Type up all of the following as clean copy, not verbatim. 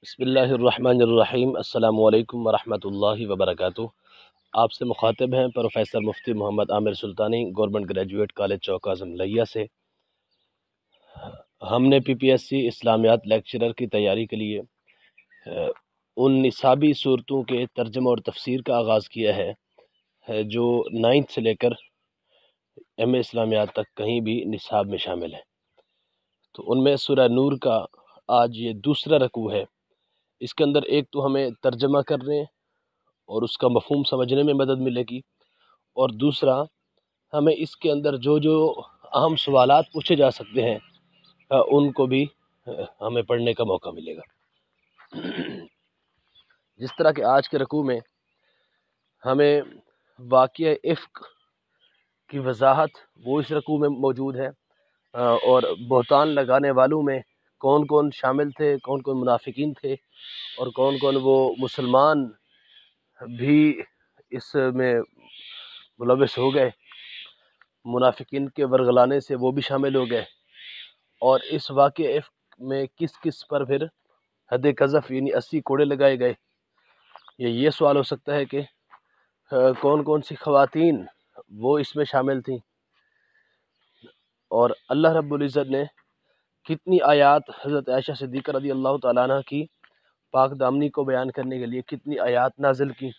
بسم اللہ الرحمن الرحیم۔ السلام علیکم ورحمۃ اللہ وبرکاتہ۔ آپ سے مخاطب ہیں پروفیسر مفتی محمد عامر سلطانی، گورنمنٹ گریجویٹ کالج چوک اعظم لیا سے۔ ہم نے پی پی ایس سی اسلامیات لیکچرر کی تیاری کے لیے ان نصابی صورتوں کے ترجمہ اور تفسیر کا آغاز کیا ہے جو 9th سے لے کر ایم اے اسلامیات تک کہیں بھی نصاب میں شامل ہے۔ تو ان میں سورہ نور کا آج یہ دوسرا رکوع ہے۔ اس کے اندر ایک تو ہمیں ترجمہ کرنے اور اس کا مفہوم سمجھنے میں مدد ملے گی، اور دوسرا ہمیں اس کے اندر جو اہم سوالات پوچھے جا سکتے ہیں ان کو بھی ہمیں پڑھنے کا موقع ملے گا۔ جس طرح کہ آج کے رکوع میں ہمیں واقعہ افک کی وضاحت وہ اس رکوع میں موجود ہے، اور بہتان لگانے والوں میں کون کون شامل تھے، کون کون منافقین تھے، اور کون کون وہ مسلمان بھی اس میں ملوث ہو گئے، منافقین کے ورغلانے سے وہ بھی شامل ہو گئے، اور اس واقعہ افک میں کس کس پر پھر حد قذف یعنی 80 کوڑے لگائے گئے۔ یہ سوال ہو سکتا ہے کہ کون کون سی خواتین وہ اس میں شامل تھیں، اور اللہ رب العزت نے کتنی آیات حضرت عائشہ صدیقہ رضی اللہ تعالیٰ عنہ کی پاک دامنی کو بیان کرنے کے لیے کتنی آیات نازل کی۔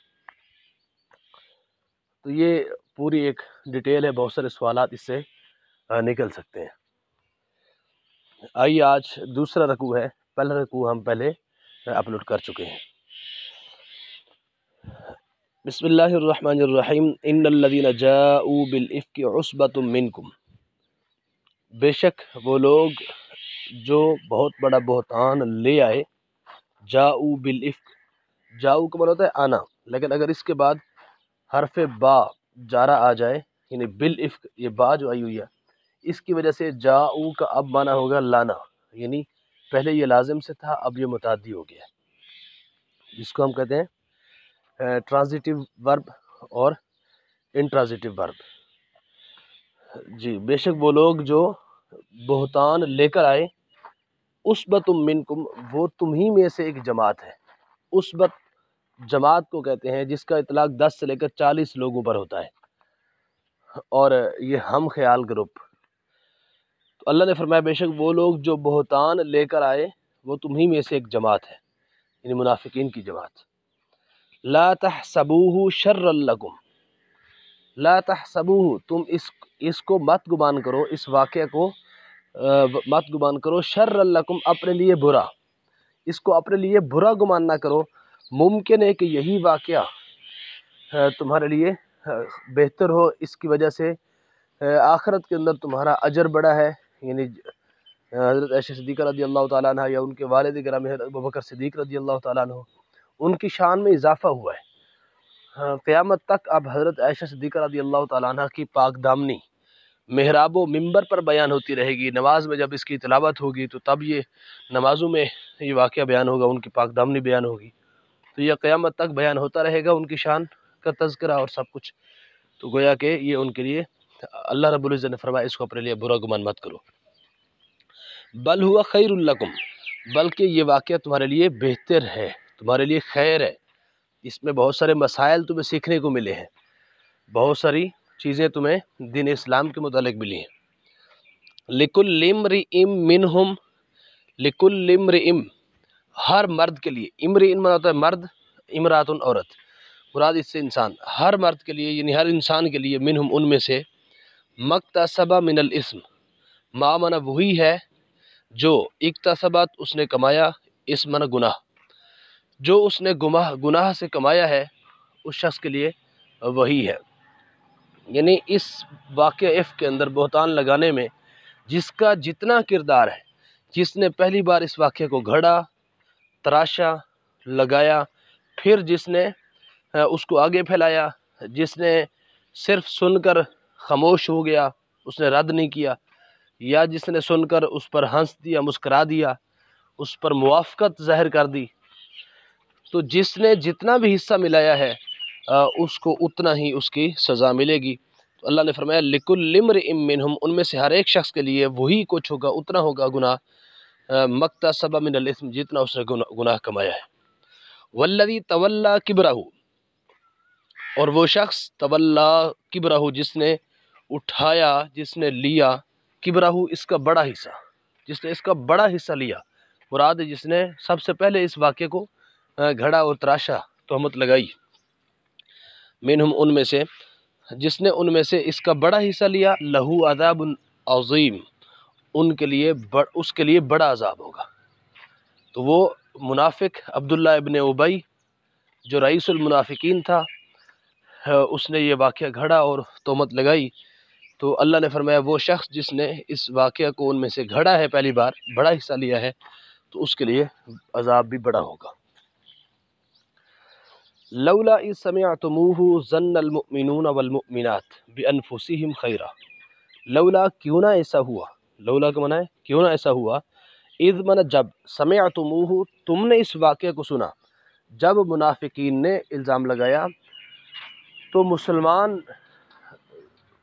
تو یہ پوری ایک ڈیٹیل ہے، بہت سارے سوالات اس سے نکل سکتے ہیں۔ آئیے آج دوسرا رکوع ہے، پہلا رکوع ہم پہلے اپلوڈ کر چکے ہیں۔ بسم اللہ الرحمن الرحیم۔ ان الذین جاءوا بالافک عصبۃ منکم، بے شک وہ لوگ جو بہت بڑا بہتان لے آئے۔ جاءوا بالافک، جاؤ کا مطلب ہوتا ہے آنا، لیکن اگر اس کے بعد حرف با جارہ آ جائے یعنی بالافک، یہ با جو آئی ہوئی ہے اس کی وجہ سے جاؤ کا اب معنی ہوگا لانا، یعنی پہلے یہ لازم سے تھا اب یہ متعدی ہو گیا ہے، جس کو ہم کہتے ہیں ٹرانزیٹیو ورب اور انٹرانزیٹیو ورب۔ جی، بے شک وہ لوگ جو بہتان لے کر آئے، عصبۃ منکم، وہ تمہیں میں سے ایک جماعت ہے۔ عصبت جماعت کو کہتے ہیں جس کا اطلاق 10 سے لے کر 40 لوگوں پر ہوتا ہے، اور یہ ہم خیال گروپ۔ تو اللہ نے فرمایا بے شک وہ لوگ جو بہتان لے کر آئے وہ تمہیں میں سے ایک جماعت ہے، یعنی منافقین کی جماعت۔ لا تحسبوہ شرا لکم، لا تحسبوہ، تم اس کو مت گمان کرو، اس واقعہ کو مت گمان کرو، شرا لکم، اپنے لیے برا، اس کو اپنے لیے برا گمان نہ کرو۔ ممکن ہے کہ یہی واقعہ تمہارے لیے بہتر ہو، اس کی وجہ سے آخرت کے اندر تمہارا اجر بڑا ہے، یعنی حضرت عائشہ صدیقہ رضی اللہ تعالیٰ عنہ یا ان کے والد گرامی حضرت ابوبکر صدیق رضی اللہ تعالیٰ عنہ، ان کی شان میں اضافہ ہوا ہے۔ قیامت تک اب حضرت عائشہ صدیقہ رضی اللہ تعالیٰ عنہ کی پاک دامنی محراب و منبر پر بیان ہوتی رہے گی۔ نماز میں جب اس کی تلاوت ہوگی تو تب یہ نمازوں میں یہ واقعہ بیان ہوگا، ان کی پاک دامنی بیان ہوگی، تو یہ قیامت تک بیان ہوتا رہے گا ان کی شان کا تذکرہ اور سب کچھ۔ تو گویا کہ یہ ان کے لیے اللہ رب العزت نے فرمایا اس کو اپنے لیے برا گمان مت کرو۔ بل ہوا خیر لکم، بلکہ یہ واقعہ تمہارے لیے بہتر ہے، تمہارے لیے خیر ہے، اس میں بہت سارے مسائل تمہیں سیکھنے کو ملے ہیں، بہت ساری چیزیں تمہیں دین اسلام کے متعلق ملی ہیں۔ لکل امرئ منہم، لکل امرئ، ہر مرد کے لیے، امرئ مانا ہوتا ہے مرد، امراتن عورت، مراد اس سے انسان، ہر مرد کے لیے یعنی ہر انسان کے لیے، منہم ان میں سے، مکتسب من الاسم، ما مانا وہی ہے جو اکتسبت اس نے کمایا، اسم مانا گناہ، جو اس نے گناہ سے کمایا ہے اس شخص کے لیے وہی ہے۔ یعنی اس واقعہ افک کے اندر بہتان لگانے میں جس کا جتنا کردار ہے، جس نے پہلی بار اس واقعے کو گھڑا، تراشا، لگایا، پھر جس نے اس کو آگے پھیلایا، جس نے صرف سن کر خاموش ہو گیا، اس نے رد نہیں کیا، یا جس نے سن کر اس پر ہنس دیا، مسکرا دیا، اس پر موافقت ظاہر کر دی، تو جس نے جتنا بھی حصہ ملایا ہے اس کو اتنا ہی اس کی سزا ملے گی۔ تو اللہ نے فرمایا لکل امرئ منہم، ان میں سے ہر ایک شخص کے لیے وہی کچھ ہوگا، اتنا ہوگا گناہ مکتسب من الاثم، جتنا اس نے گناہ کمایا ہے۔ والذی تولی کبرہ، اور وہ شخص تولی کبرہ جس نے اٹھایا، جس نے لیا کبرہ اس کا بڑا حصہ، جس نے اس کا بڑا حصہ لیا، مراد جس نے سب سے پہلے اس واقعے کو گھڑا اور تراشا، تہمت لگائی، منہم ان میں سے، جس نے ان میں سے اس کا بڑا حصہ لیا، لہو عذاب عظیم، ان کے لیے اس کے لیے بڑا عذاب ہوگا۔ تو وہ منافق عبداللہ ابن ابی جو رئیس المنافقین تھا، اس نے یہ واقعہ گھڑا اور تہمت لگائی، تو اللہ نے فرمایا وہ شخص جس نے اس واقعہ کو ان میں سے گھڑا ہے، پہلی بار بڑا حصہ لیا ہے، تو اس کے لیے عذاب بھی بڑا ہوگا۔ لولا اذ سمعتموہ ظن المؤمنون والمؤمنات بانفسہم خیرا، لولا کیوں نہ ایسا ہوا، لولا کا معنی ہے کیوں نہ ایسا ہوا، اذ من جب، سمعتموہ تم نے اس واقعے کو سنا، جب منافقین نے الزام لگایا، تو مسلمان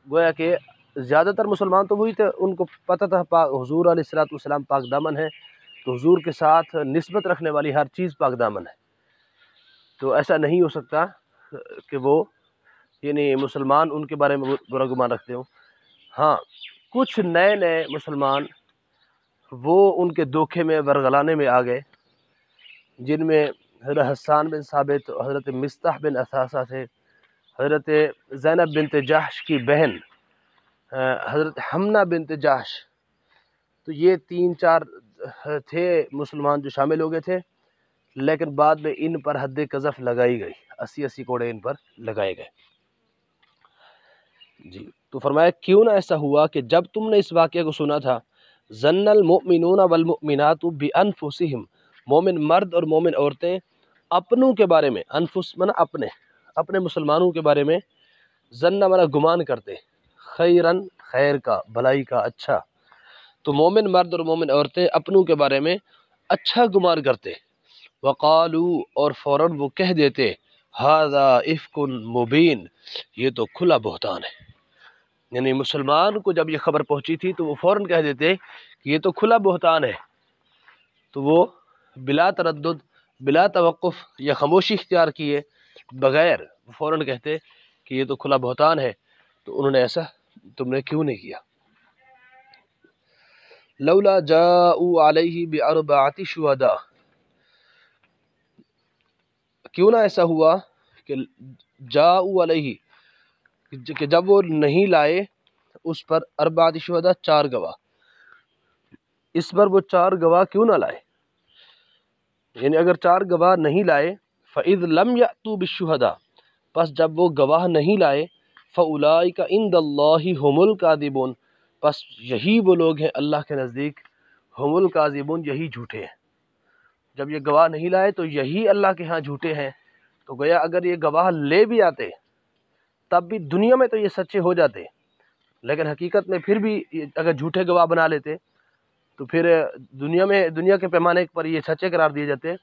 گویا کہ زیادہ تر مسلمان تو وہی تھے، ان کو پتہ تھا حضور علیہ الصلوۃ والسلام پاک دامن ہے، تو حضور کے ساتھ نسبت رکھنے والی ہر چیز پاک دامن ہے، تو ایسا نہیں ہو سکتا کہ وہ یعنی مسلمان ان کے بارے میں برا گمان رکھتے ہوں۔ ہاں کچھ نئے نئے مسلمان وہ ان کے دھوکے میں ورغلانے میں آ گئے، جن میں حضرت حسان بن ثابت، حضرت مصطح بن اثاثہ تھے، حضرت زینب بنت جحش کی بہن حضرت حمنہ بنت جحش، تو یہ 3-4 تھے مسلمان جو شامل ہو گئے تھے، لیکن بعد میں ان پر حد قذف لگائی گئی، 80 کوڑے ان پر لگائے گئے۔ جی تو فرمایا کیوں نہ ایسا ہوا کہ جب تم نے اس واقعے کو سنا تھا، ظن المؤمنون والمؤمنات بانفسہم، مومن مرد اور مومن عورتیں اپنوں کے بارے میں، انفس من اپنے مسلمانوں کے بارے میں، ظن منا گمان کرتے، خیرن خیر کا، بھلائی کا، اچھا، تو مومن مرد اور مومن عورتیں اپنوں کے بارے میں اچھا گمان کرتے، وقالو اور فوراً وہ کہہ دیتے، ھذا افک مبین، یہ تو کھلا بہتان ہے، یعنی مسلمان کو جب یہ خبر پہنچی تھی تو وہ فوراً کہہ دیتے کہ یہ تو کھلا بہتان ہے، تو وہ بلا تردد، بلا توقف یا خاموشی اختیار کیے بغیر فوراً کہتے کہ یہ تو کھلا بہتان ہے، تو انہوں نے ایسا تم نے کیوں نہیں کیا۔ لولا جاءوا علیہ باربعۃ شہداء، کیوں نہ ایسا ہوا کہ جاءوا علیہ، کہ جب وہ نہیں لائے اس پر اربعۃ شہداء، 4 گواہ، اس پر وہ 4 گواہ کیوں نہ لائے، یعنی اگر 4 گواہ نہیں لائے، فَإِذْ لَمْ يَأْتُوا بِالشُّهَدَاء، پس جب وہ گواہ نہیں لائے، فَأُولَٰئِكَ عِندَ اللَّهِ هُمُ الْكَاذِبُونَ، پس یہی وہ لوگ ہیں اللہ کے نزدیک، ہم الکاذبون، یہی جھوٹے ہیں۔ جب یہ گواہ نہیں لائے تو یہی اللہ کے ہاں جھوٹے ہیں، تو گویا اگر یہ گواہ لے بھی آتے تب بھی دنیا میں تو یہ سچے ہو جاتے، لیکن حقیقت میں پھر بھی اگر جھوٹے گواہ بنا لیتے تو پھر دنیا کے پیمانے پر یہ سچے قرار دیے جاتے،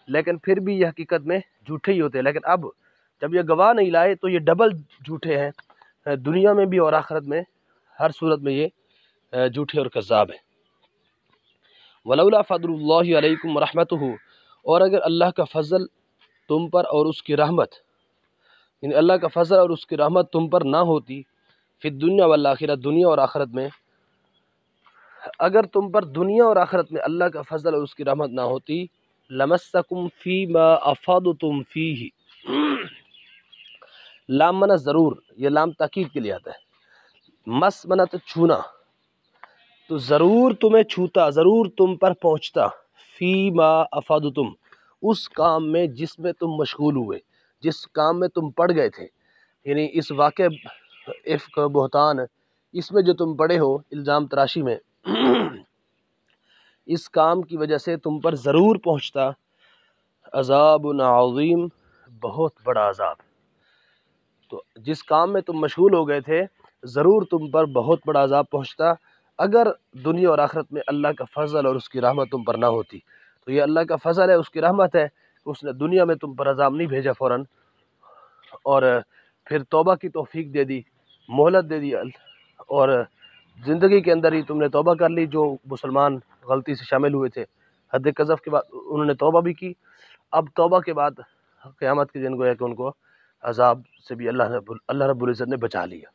لیکن پھر بھی یہ حقیقت میں جھوٹے ہی ہوتے۔ لیکن اب جب یہ گواہ نہیں لائے تو یہ ڈبل جھوٹے ہیں، دنیا میں بھی اور آخرت میں، ہر صورت میں یہ جھوٹے اور کذاب ہیں۔ ولولا فضل اللہ علیکم ورحمتہ، اور اگر اللہ کا فضل تم پر اور اس کی رحمت، یعنی اللہ کا فضل اور اس کی رحمت تم پر نہ ہوتی، فی الدنیا والآخرہ، دنیا اور آخرت میں، اگر تم پر دنیا اور آخرت میں اللہ کا فضل اور اس کی رحمت نہ ہوتی، لمسکم فیما افاضتم فیہ، لام منا ضرور، یہ لام تاکید کے لیے آتا ہے، مس منا تو چھونا، تو ضرور تمہیں چھوتا، ضرور تم پر پہنچتا، فیما افاضتم، اس کام میں جس میں تم مشغول ہوئے، جس کام میں تم پڑ گئے تھے، یعنی اس واقع افک، بہتان، اس میں جو تم پڑے ہو، الزام تراشی میں، اس کام کی وجہ سے تم پر ضرور پہنچتا عذاب عظیم، بہت بڑا عذاب۔ تو جس کام میں تم مشغول ہو گئے تھے ضرور تم پر بہت بڑا عذاب پہنچتا اگر دنیا اور آخرت میں اللہ کا فضل اور اس کی رحمت تم پر نہ ہوتی۔ تو یہ اللہ کا فضل ہے، اس کی رحمت ہے، اس نے دنیا میں تم پر عذاب نہیں بھیجا فوراً، اور پھر توبہ کی توفیق دے دی، مہلت دے دی، اور زندگی کے اندر ہی تم نے توبہ کر لی، جو مسلمان غلطی سے شامل ہوئے تھے، حد قذف کے بعد انہوں نے توبہ بھی کی، اب توبہ کے بعد قیامت کے دن گویا کہ ان کو عذاب سے بھی اللہ رب العزت نے بچا لیا۔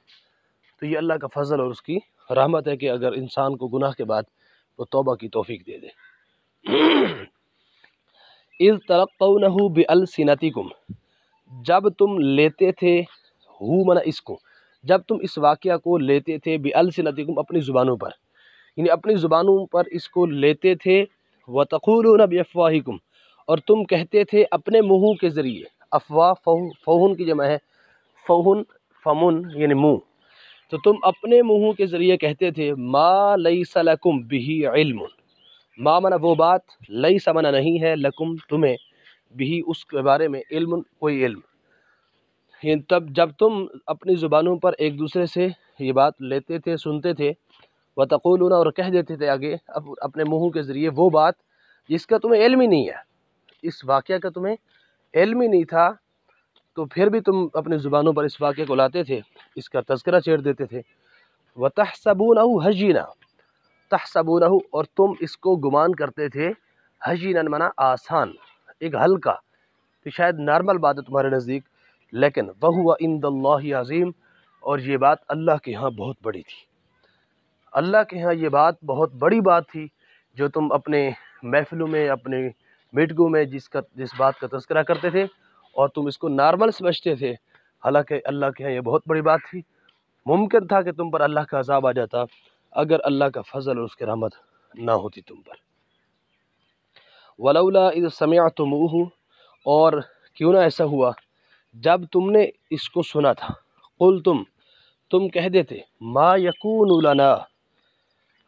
تو یہ اللہ کا فضل اور اس کی رحمت ہے کہ اگر انسان کو گناہ کے بعد وہ توبہ کی توفیق دے دے۔ اذ تلقونہ بألسنتکم، جب تم لیتے تھے، منا اس کو، جب تم اس واقعہ کو لیتے تھے بألسنتکم اپنی زبانوں پر، یعنی اپنی زبانوں پر اس کو لیتے تھے، وتقولون بافواہکم، اور تم کہتے تھے اپنے منہوں کے ذریعے، افواہ فوہن کی جمع ہے، فوہن فمن یعنی منہ، تو تم اپنے منہوں کے ذریعے کہتے تھے ما لیس لکم بہ علم، ما منا وہ بات، لیس منا نہیں ہے، لکم تمہیں، بہ اس کے بارے میں، علم کوئی علم، یعنی تب جب تم اپنی زبانوں پر ایک دوسرے سے یہ بات لیتے تھے، سنتے تھے، وتقولون اور کہہ دیتے تھے آگے اپنے منہوں کے ذریعے وہ بات جس کا تمہیں علم ہی نہیں ہے، اس واقعہ کا تمہیں علم ہی نہیں تھا، تو پھر بھی تم اپنی زبانوں پر اس واقعے کو لاتے تھے، اس کا تذکرہ چھیڑ دیتے تھے۔ وَتَحْسَبُونَهُ هَيِّنًا، تحسبونہ، اور تم اس کو گمان کرتے تھے، ہجیناً منا آسان، ایک ہلکا، کہ شاید نارمل بات ہے تمہارے نزدیک، لیکن وَهُوَ عِندَ اللَّهِ عظیم، اور یہ بات اللہ کے ہاں بہت بڑی تھی، اللہ کے ہاں یہ بات بہت بڑی بات تھی جو تم اپنے محفلوں میں، اپنے میٹنگوں میں جس بات کا تذکرہ کرتے تھے، اور تم اس کو نارمل سمجھتے تھے، حالانکہ اللہ کے ہاں یہ بہت بڑی بات تھی، ممکن تھا کہ تم پر اللہ کا عذاب آ جاتا اگر اللہ کا فضل اور اس کی رحمت نہ ہوتی تم پر۔ وَلَوْلَا إِذْ سَمِعْتُمُوهُ، اور کیوں نہ ایسا ہوا جب تم نے اس کو سنا تھا، تم کہہ دیتے ما یکون لنا،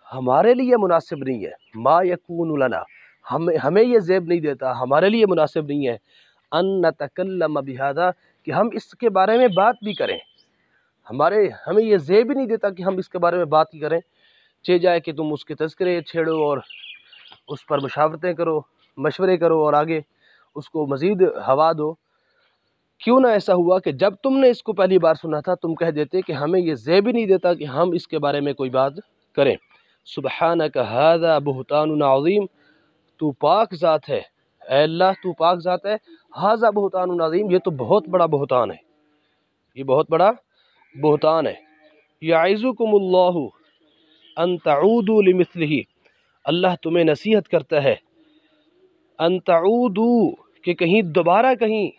ہمارے لیے مناسب نہیں ہے، ما یکون لنا، ہمیں یہ زیب نہیں دیتا، ہمارے لیے مناسب نہیں ہے، ان نتکلم بہذا، کہ ہم اس کے بارے میں بات بھی کریں، ہمیں یہ زیب ہی نہیں دیتا کہ ہم اس کے بارے میں بات ہی کریں، چہ جائے کہ تم اس کے تذکرے چھیڑو اور اس پر مشورے کرو اور آگے اس کو مزید ہوا دو۔ کیوں نہ ایسا ہوا کہ جب تم نے اس کو پہلی بار سنا تھا تم کہہ دیتے کہ ہمیں یہ زیب ہی نہیں دیتا کہ ہم اس کے بارے میں کوئی بات کریں۔ سبحانک ھذا بہتان عظیم، تو پاک ذات ہے، اے اللہ تو پاک ذات ہے، ھذا بہتان عظیم، یہ تو بہت بڑا بہتان ہے، یہ بہت بڑا بہتان ہے۔ یعظکم اللہ ان تعودوا لمثلہ، اللہ تمہیں نصیحت کرتا ہے، ان تعودوا، کہ کہیں دوبارہ کہیں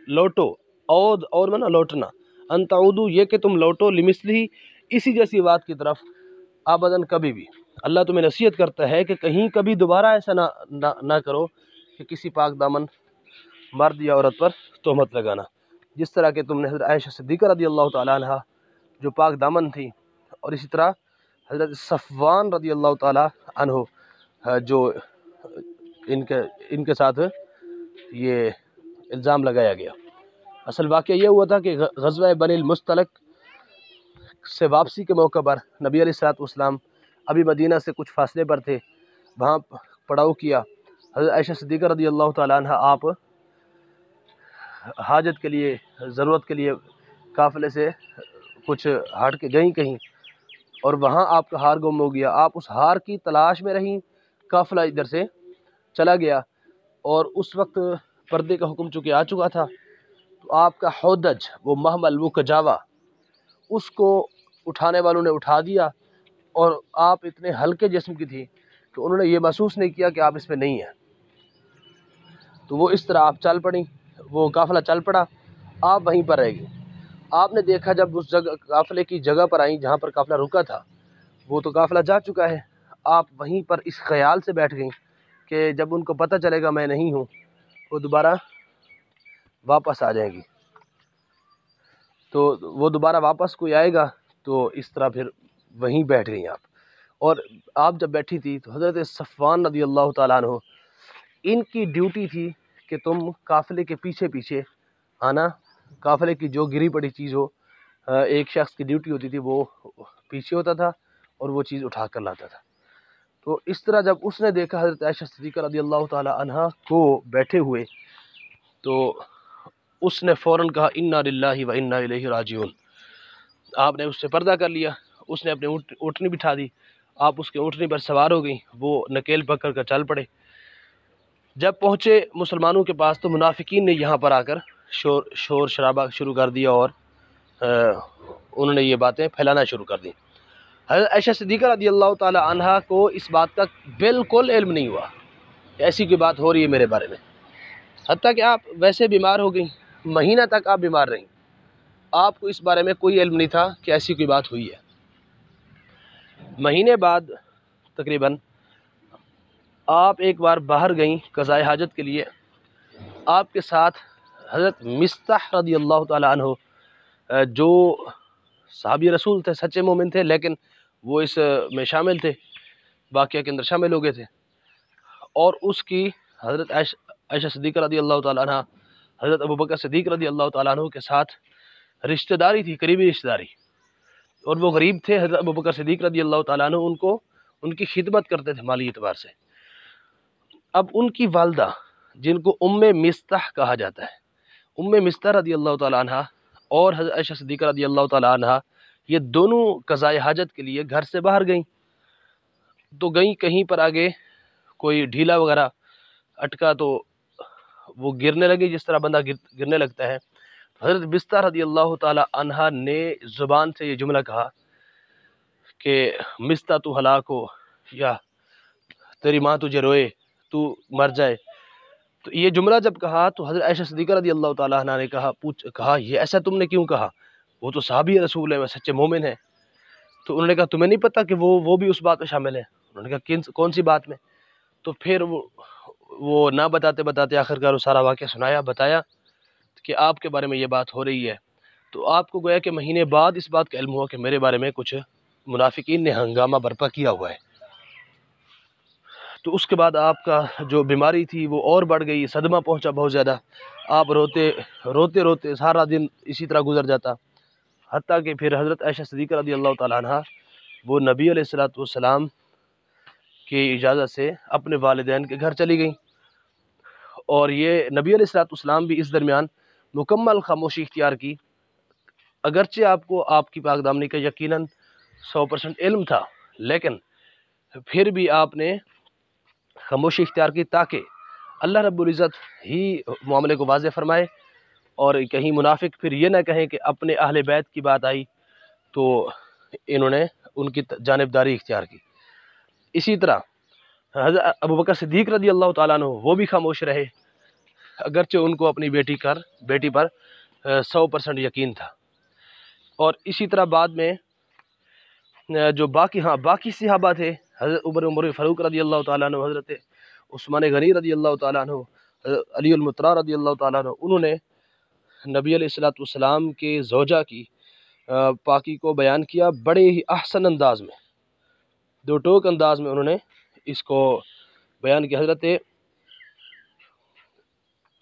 لوٹو، اور منا لوٹنا، ان تعودوا یہ کہ تم لوٹو، لمثلہ اسی جیسی بات کی طرف، ابداً کبھی بھی، اللہ تمہیں نصیحت کرتا ہے کہ کہیں کبھی دوبارہ ایسا نہ کرو کہ کسی پاک دامن مرد یا عورت پر تہمت لگانا، جس طرح کہ تم نے حضرت عائشہ صدیقہ رضی اللہ تعالیٰ عنہ جو پاک دامن تھی، اور اسی طرح حضرت صفوان رضی اللہ تعالیٰ عنہ جو ان کے ساتھ یہ الزام لگایا گیا۔ اصل واقعہ یہ ہوا تھا کہ غزوہ بنی المصطلق سے واپسی کے موقع پر نبی علیہ الصلوۃ والسلام ابھی مدینہ سے کچھ فاصلے پر تھے، وہاں پڑاؤ کیا، حضرت عائشہ صدیقہ رضی اللہ تعالیٰ عنہ آپ حاجت کے لیے، ضرورت کے لیے قافلے سے کچھ ہٹ کے گئیں کہیں، اور وہاں آپ کا ہار گم ہو گیا، آپ اس ہار کی تلاش میں رہیں، قافلہ ادھر سے چلا گیا، اور اس وقت پردے کا حکم چونکہ آ چکا تھا، تو آپ کا ہودج، وہ محمل، وہ کجاوا، اس کو اٹھانے والوں نے اٹھا دیا، اور آپ اتنے ہلکے جسم کی تھی کہ انہوں نے یہ محسوس نہیں کیا کہ آپ اس میں نہیں ہیں، تو وہ اس طرح آپ چل پڑیں، وہ قافلہ چل پڑا، آپ وہیں پر رہ گئی۔ آپ نے دیکھا جب اس جگہ قافلے کی جگہ پر آئیں جہاں پر قافلہ رکا تھا، وہ تو قافلہ جا چکا ہے، آپ وہیں پر اس خیال سے بیٹھ گئیں کہ جب ان کو پتہ چلے گا میں نہیں ہوں وہ دوبارہ واپس آ جائیں گی، تو وہ دوبارہ واپس کوئی آئے گا، تو اس طرح پھر وہیں بیٹھ گئیں آپ۔ اور آپ جب بیٹھی تھی تو حضرت صفوان رضی اللہ تعالیٰ عنہ، ان کی ڈیوٹی تھی کہ تم قافلے کے پیچھے پیچھے آنا، قافلے کی جو گری پڑی چیز ہو، ایک شخص کی ڈیوٹی ہوتی تھی، وہ پیچھے ہوتا تھا اور وہ چیز اٹھا کر لاتا تھا۔ تو اس طرح جب اس نے دیکھا حضرت عائشہ صدیقہ رضی اللہ تعالی عنہ کو بیٹھے ہوئے، تو اس نے فوراً کہا انا للہ و انا الیہ راجعون، آپ نے اس سے پردہ کر لیا، اس نے اپنی اٹھنی بٹھا دی آپ اس کے اونٹنی پر سوار ہو گئیں، وہ نکیل پکڑ کر چل پڑے۔ جب پہنچے مسلمانوں کے پاس تو منافقین نے یہاں پر آ کر شور شرابہ شروع کر دیا اور انہوں نے یہ باتیں پھیلانا شروع کر دیں۔ حضرت عائشہ صدیقہ رضی اللہ تعالی عنہا کو اس بات کا بالکل علم نہیں ہوا کہ ایسی کوئی بات ہو رہی ہے میرے بارے میں، حتیٰ کہ آپ ویسے بیمار ہو گئیں، مہینہ تک آپ بیمار رہیں، آپ کو اس بارے میں کوئی علم نہیں تھا کہ ایسی کوئی بات ہوئی ہے۔ مہینے بعد تقریباً آپ ایک بار باہر گئیں قضاء حاجت کے لیے، آپ کے ساتھ حضرت مصطح رضی اللہ تعالی عنہ جو صحابی رسول تھے، سچے مومن تھے، لیکن وہ اس میں شامل تھے، واقعہ کے اندر شامل ہو گئے تھے، اور اس کی حضرت عائشہ صدیقہ رضی اللہ تعالی عنہ حضرت ابوبکر صدیق رضی اللہ تعالیٰ عنہ کے ساتھ رشتہ داری تھی، قریبی رشتہ داری، اور وہ غریب تھے۔ حضرت ابوبکر صدیق رضی اللہ تعالیٰ عنہ ان کی خدمت کرتے تھے مالی اعتبار سے۔ اب ان کی والدہ جن کو ام مصطح کہا جاتا ہے، ام مصطح رضی اللہ تعالیٰ عنہ اور حضرت عائشہ صدیقہ رضی اللہ تعالیٰ عنہ یہ دونوں قضاء حاجت کے لیے گھر سے باہر گئیں، تو گئیں کہیں پر آگے کوئی ڈھیلا وغیرہ اٹکا تو وہ گرنے لگے، جس طرح بندہ گرنے لگتا ہے۔ حضرت مصطح رضی اللہ تعالی عنہ نے زبان سے یہ جملہ کہا کہ مصطح تو ہلاک ہو، یا تیری ماں تجھے روئے، تو مر جائے۔ تو یہ جملہ جب کہا تو حضرت عائشہ صدیقہ رضی اللہ تعالی عنہ نے کہا یہ ایسا تم نے کیوں کہا، وہ تو صحابی رسول ہے، وہ سچے مومن ہیں۔ تو انہوں نے کہا تمہیں نہیں پتہ کہ وہ بھی اس بات میں شامل ہے؟ انہوں نے کہا کون سی بات میں؟ تو پھر وہ نہ بتاتے آخرکار وہ سارا واقعہ بتایا کہ آپ کے بارے میں یہ بات ہو رہی ہے۔ تو آپ کو گویا کہ مہینے بعد اس بات کا علم ہوا کہ میرے بارے میں کچھ منافقین نے ہنگامہ برپا کیا ہوا ہے۔ تو اس کے بعد آپ کا جو بیماری تھی وہ اور بڑھ گئی، صدمہ پہنچا بہت زیادہ، آپ روتے سارا دن اسی طرح گزر جاتا، حتیٰ کہ پھر حضرت عائشہ صدیقہ رضی اللہ تعالیٰ عنہ وہ نبی علیہ السلام کی اجازت سے اپنے والدین کے گھر چلی گئیں، اور یہ نبی علیہ السلام بھی اس درمیان مکمل خاموشی اختیار کی، اگرچہ آپ کو آپ کی پاک دامنی کا یقیناً 100% علم تھا، لیکن پھر بھی آپ نے خاموشی اختیار کی تاکہ اللہ رب العزت ہی معاملے کو واضح فرمائے، اور کہیں منافق پھر یہ نہ کہیں کہ اپنے اہل بیت کی بات آئی تو انہوں نے ان کی جانبداری اختیار کی۔ اسی طرح حضرت ابوبکر صدیق رضی اللہ تعالیٰ عنہ وہ بھی خاموش رہے، اگرچہ ان کو اپنی بیٹی پر 100% یقین تھا۔ اور اسی طرح بعد میں جو باقی صحابہ تھے، حضرت عمر فاروق رضی اللہ تعالیٰ عنہ، حضرت عثمان غنی رضی اللہ تعالیٰ عنہ، علی المطرا رضی اللہ تعالیٰ عنہ، انہوں نے نبی علیہ السلام کے زوجہ کی پاکی کو بیان کیا بڑے ہی احسن انداز میں، دو ٹوک انداز میں انہوں نے اس کو بیان کیا۔ حضرت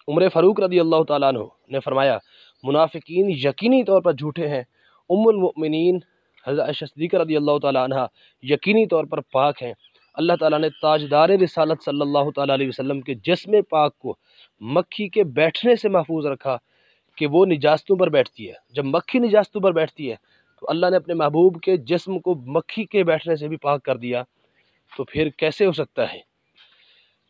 عمر فاروق رضی اللہ تعالیٰ عنہ نے فرمایا منافقین یقینی طور پر جھوٹے ہیں، ام المؤمنین حضرت عائشہ صدیقہ رضی اللہ تعالیٰ عنہ یقینی طور پر پاک ہیں۔ اللہ تعالیٰ نے تاجدار رسالت صلی اللہ تعالیٰ علیہ وسلم کے جسم پاک کو مکھی کے بیٹھنے سے محفوظ رکھا کہ وہ نجاستوں پر بیٹھتی ہے۔ جب مکھی نجاستوں پر بیٹھتی ہے تو اللہ نے اپنے محبوب کے جسم کو مکھی کے بیٹھنے سے بھی پاک کر دیا، تو پھر کیسے ہو سکتا ہے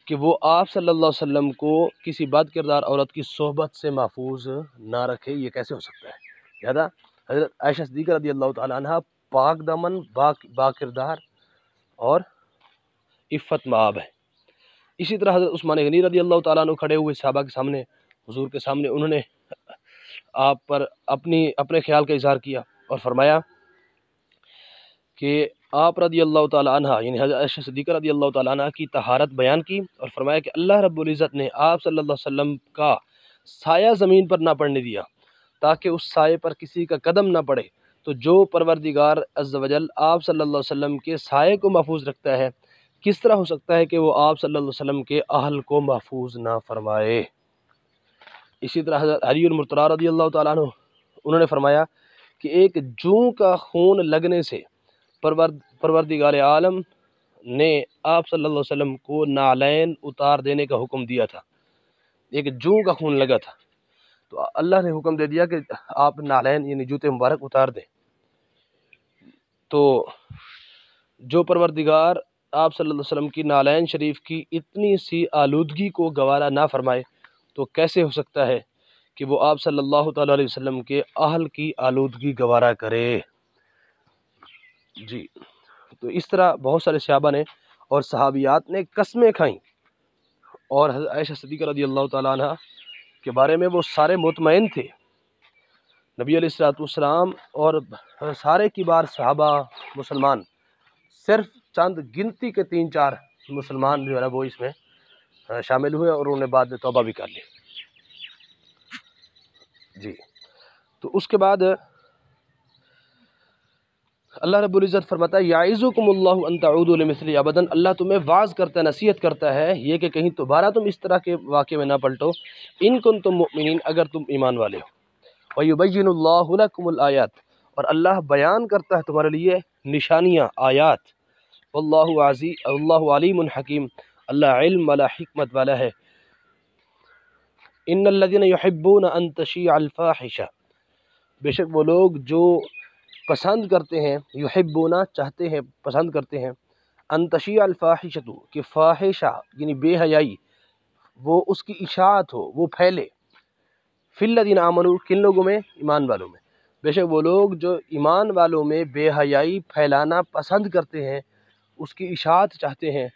کہ وہ آپ صلی اللہ علیہ وسلم کو کسی بد کردار عورت کی صحبت سے محفوظ نہ رکھے؟ یہ کیسے ہو سکتا ہے؟ لہذا حضرت عائشہ صدیقہ رضی اللہ تعالیٰ عنہ پاک دامن، با کردار اور عفت مآب ہے۔ اسی طرح حضرت عثمان غنی رضی اللہ تعالیٰ عنہ کھڑے ہوئے صحابہ کے سامنے، حضور کے سامنے، انہوں نے آپ پر اپنے خیال کا اظہار کیا اور فرمایا کہ آپ رضی اللہ تعالیٰ عنہ یعنی حضرت عائشہ صدیقہ رضی اللہ تعالیٰ عنہ کی طہارت بیان کی، اور فرمایا کہ اللہ رب العزت نے آپ صلی اللہ علیہ وسلم کا سایہ زمین پر نہ پڑنے دیا تاکہ اس سائے پر کسی کا قدم نہ پڑے، تو جو پروردگار عز و جل آپ صلی اللہ علیہ وسلم کے سائے کو محفوظ رکھتا ہے، کس طرح ہو سکتا ہے کہ وہ آپ صلی اللہ علیہ وسلم کے اہل کو محفوظ نہ فرمائے؟ اسی طرح حضرت علی المطرا رضی اللہ تعالیٰ عنہ انہوں نے فرمایا کہ ایک جوں کا خون لگنے سے پروردگار عالم نے آپ صلی اللہ علیہ وسلم کو نعلین اتار دینے کا حکم دیا تھا۔ ایک جوں کا خون لگا تھا تو اللہ نے حکم دے دیا کہ آپ نعلین یعنی جوتے مبارک اتار دیں۔ تو جو پروردگار آپ صلی اللہ علیہ وسلم کی نالین شریف کی اتنی سی آلودگی کو گوارا نہ فرمائے تو کیسے ہو سکتا ہے کہ وہ آپ صلی اللہ تعالیٰ علیہ وسلم کے اہل کی آلودگی گوارا کرے؟ جی، تو اس طرح بہت سارے صحابہ نے اور صحابیات نے قسمیں کھائیں، اور حضرت عائشہ صدیقہ رضی اللہ تعالیٰ عنہ کے بارے میں وہ سارے مطمئن تھے۔ نبی علیہ السلام اور سارے کبار صحابہ مسلمان، صرف چند گنتی کے 3-4 مسلمان جو ہے نا وہ اس میں شامل ہوئے، اور انہوں نے بعد میں توبہ بھی کر لی۔ جی، تو اس کے بعد اللہ رب العزت فرماتا ہے یعظکم اللہ ان تعودوا لمثلہ ابدا، اللہ تمہیں واعظ کرتا ہے، نصیحت کرتا ہے یہ کہ کہیں دوبارہ تم اس طرح کے واقعے میں نہ پلٹو، ان کنتم مؤمنین، اگر تم ایمان والے ہو۔ وَيُبَيِّنُ اللَّهُ لَكُمُ الْآيَاتِ، اور اللہ بیان کرتا ہے تمہارے لیے نشانیاں، آیات۔ واللہ علیم حکیم، اللہ علم والا، حکمت والا ہے۔ ان الذین یحبون ان تشیع الفاحشہ، بے شک وہ لوگ جو پسند کرتے ہیں، یحبونا چاہتے ہیں، پسند کرتے ہیں، ان تشیع الفاحشۃ کہ فاحشہ یعنی بے حیائی وہ اس کی اشاعت ہو، وہ پھیلے، فی الذین آمنوا کن لوگوں میں؟ ایمان والوں میں۔ بے شک وہ لوگ جو ایمان والوں میں بے حیائی پھیلانا پسند کرتے ہیں، اس کی اشاعت چاہتے ہیں،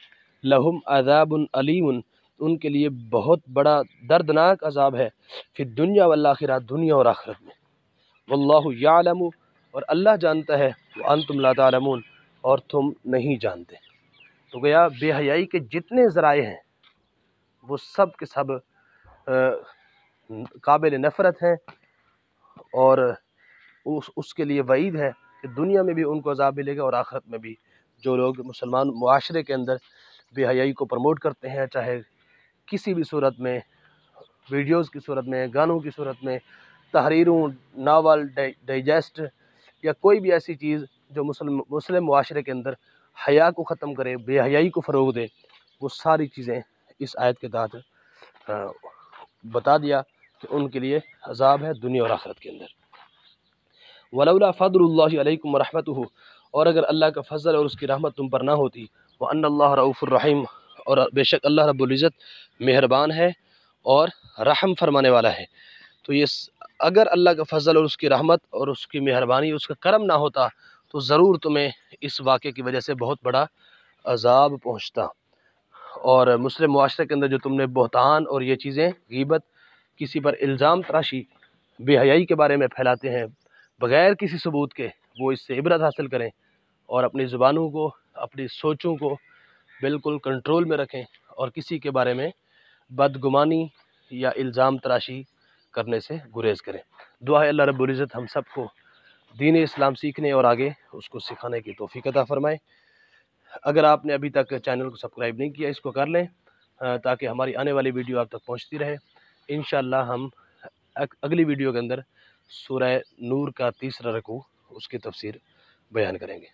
لہم عذاب علیم، ان کے لیے بہت بڑا دردناک عذاب ہے، فی الدنیا والآخرہ، دنیا اور آخرت میں۔ واللہ یعلم، اور اللہ جانتا ہے، وانتم لا تعلمون، اور تم نہیں جانتے۔ تو گیا بے حیائی کے جتنے ذرائع ہیں وہ سب کے سب قابل نفرت ہیں، اور اس کے لیے وعید ہے کہ دنیا میں بھی ان کو عذاب ملے گا اور آخرت میں بھی۔ جو لوگ مسلمان معاشرے کے اندر بے حیائی کو پروموٹ کرتے ہیں، چاہے کسی بھی صورت میں، ویڈیوز کی صورت میں، گانوں کی صورت میں، تحریروں، ناول، ڈائجسٹ، یا کوئی بھی ایسی چیز جو مسلم معاشرے کے اندر حیا کو ختم کرے، بے حیائی کو فروغ دے، وہ ساری چیزیں اس آیت کے تحت بتا دیا کہ ان کے لیے عذاب ہے دنیا اور آخرت کے اندر۔ ولولا فضل اللہ علیکم ورحمتہ، اور اگر اللہ کا فضل اور اس کی رحمت تم پر نہ ہوتی، وان اللہ رؤوف الرحیم، اور بے شک اللہ رب العزت مہربان ہے اور رحم فرمانے والا ہے۔ تو یہ اگر اللہ کا فضل اور اس کی رحمت اور اس کی مہربانی، اس کا کرم نہ ہوتا تو ضرور تمہیں اس واقعے کی وجہ سے بہت بڑا عذاب پہنچتا۔ اور مسلم معاشرے کے اندر جو تم نے بہتان اور یہ چیزیں، غیبت، کسی پر الزام تراشی، بے حیائی کے بارے میں پھیلاتے ہیں بغیر کسی ثبوت کے، وہ اس سے عبرت حاصل کریں اور اپنی زبانوں کو، اپنی سوچوں کو بالکل کنٹرول میں رکھیں، اور کسی کے بارے میں بدگمانی یا الزام تراشی کرنے سے گریز کریں۔ دعا ہے اللہ رب العزت ہم سب کو دین اسلام سیکھنے اور آگے اس کو سکھانے کی توفیق عطا فرمائے۔ اگر آپ نے ابھی تک چینل کو سبسکرائب نہیں کیا، اس کو کر لیں تاکہ ہماری آنے والی ویڈیو آپ تک پہنچتی رہے۔ انشاءاللہ ہم اگلی ویڈیو کے اندر سورہ نور کا 3 رکوع اس کی تفسیر بیان کریں گے۔